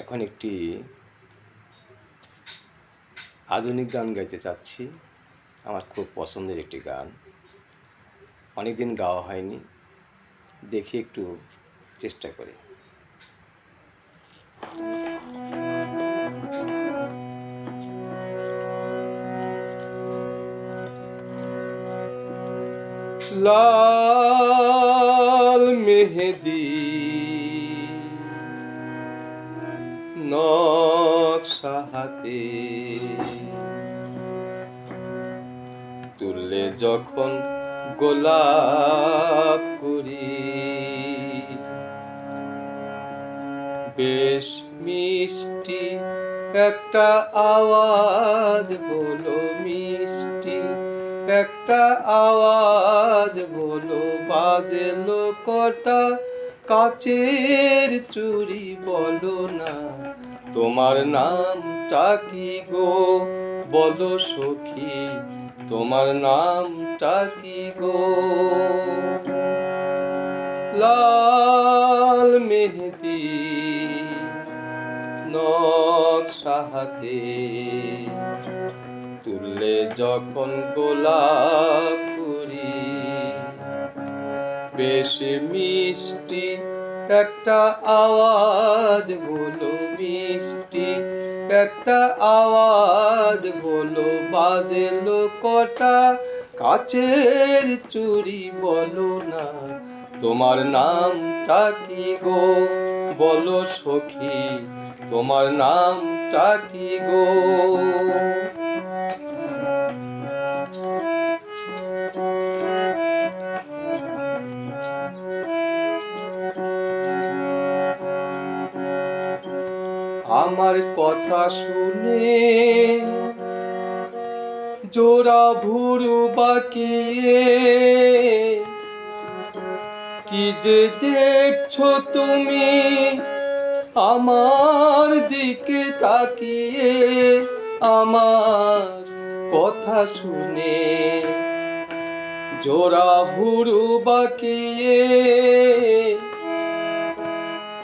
এখন একটি আধুনিক গান গাইতে চাচ্ছি। আমার খুব পছন্দের একটি গান, অনেকদিন গাওয়া হয়নি, দেখি একটু চেষ্টা করি। লাল মেহেদি নকশা হাতে তুললে যখন গোলাপ করি, বেশ মিষ্টি একটা আওয়াজ বলো, মিষ্টি একটা আওয়াজ বলো, বাজলো কটা কাচের চুড়ি, বলো না তোমার নামটা কি গো, বলো সখী তোমার নামটা কি গো। লাল মেহেদি নকশা হাতে তুললে যখন গোলাপ করি, বেশ মিষ্টি একটা আওয়াজ বলো, মিষ্টি একটা আওয়াজ বলো, বাজলো কটা কাচের চুড়ি, বলো না তোমার নামটা কি গো, বলো সখী তোমার নামটা কি গো। আমার কথা শুনে জোড়া ভুরু বাকিয়ে কি যে দেখছো তুমি আমার দিকে তাকিয়ে, আমার কথা শুনে জোড়া ভুরু বাকিয়ে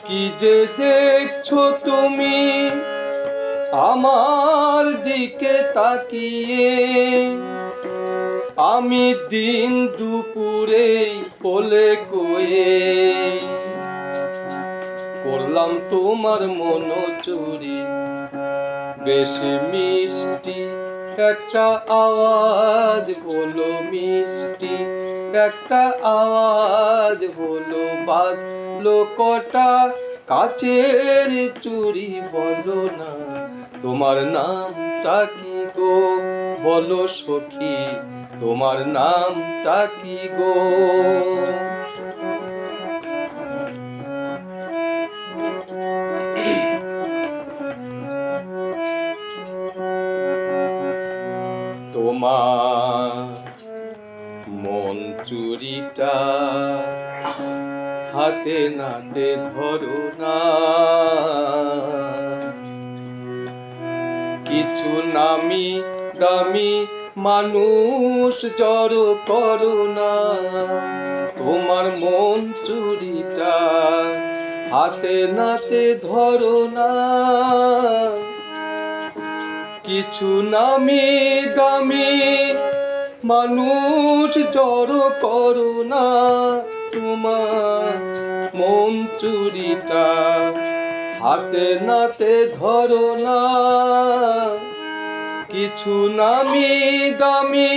কি যে দেখছো তুমি আমার দিকে তাকিয়ে, আমি দিন দুপুরে কোলে কয়ে করলাম তোমার মন চুরি, বেশ মিষ্টি একটা আওয়াজ বলো, মিষ্টি একটা আওয়াজ বলো, বাজলো কটা কাচের চুড়ি, বলো না তোমার নামটা কি গো, বলো সখী তোমার নামটা কি গো। তোমার মন চুরিটা হাতে নাতে ধরো না, কিছু নামি দামি মানুষ জড়ো করো না, তোমার মন চুরিটা হাতে নাতে ধরো না, কিছু নামি দামি মানুষ জড়ো করো না, তোমার মন চুরিটা হাতে নাতে ধরো না, কিছু নামি দামি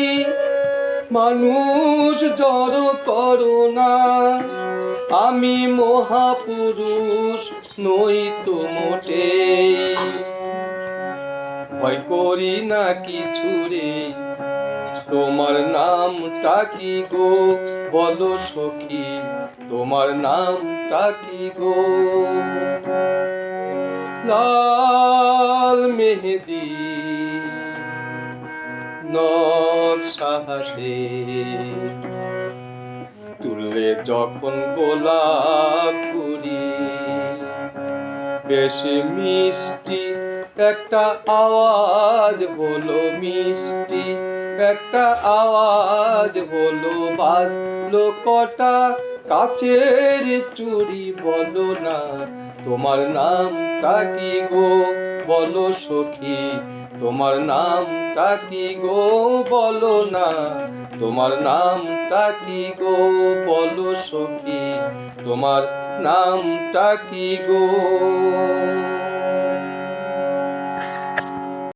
মানুষ জড়ো করো না, আমি মহাপুরুষ নই তো মোটে, ভয় করি না কিছু রে, তোমার নামটা কি গো, বলো সখী তোমার নামটা কি গো। লাল মেহেদি নকশা হাতে তুললে যখন গোলাপ করি, বেশ মিষ্টি একটা আওয়াজ বলো, মিষ্টি একটা আওয়াজ হলো, বাজলো কটা কাচের চুড়ি, বলো না তোমার নামটা কি গো, বলো সখী তোমার নামটা কি গো, বলো না তোমার নামটা কি গো, বলো সখী তোমার নামটা কি গো।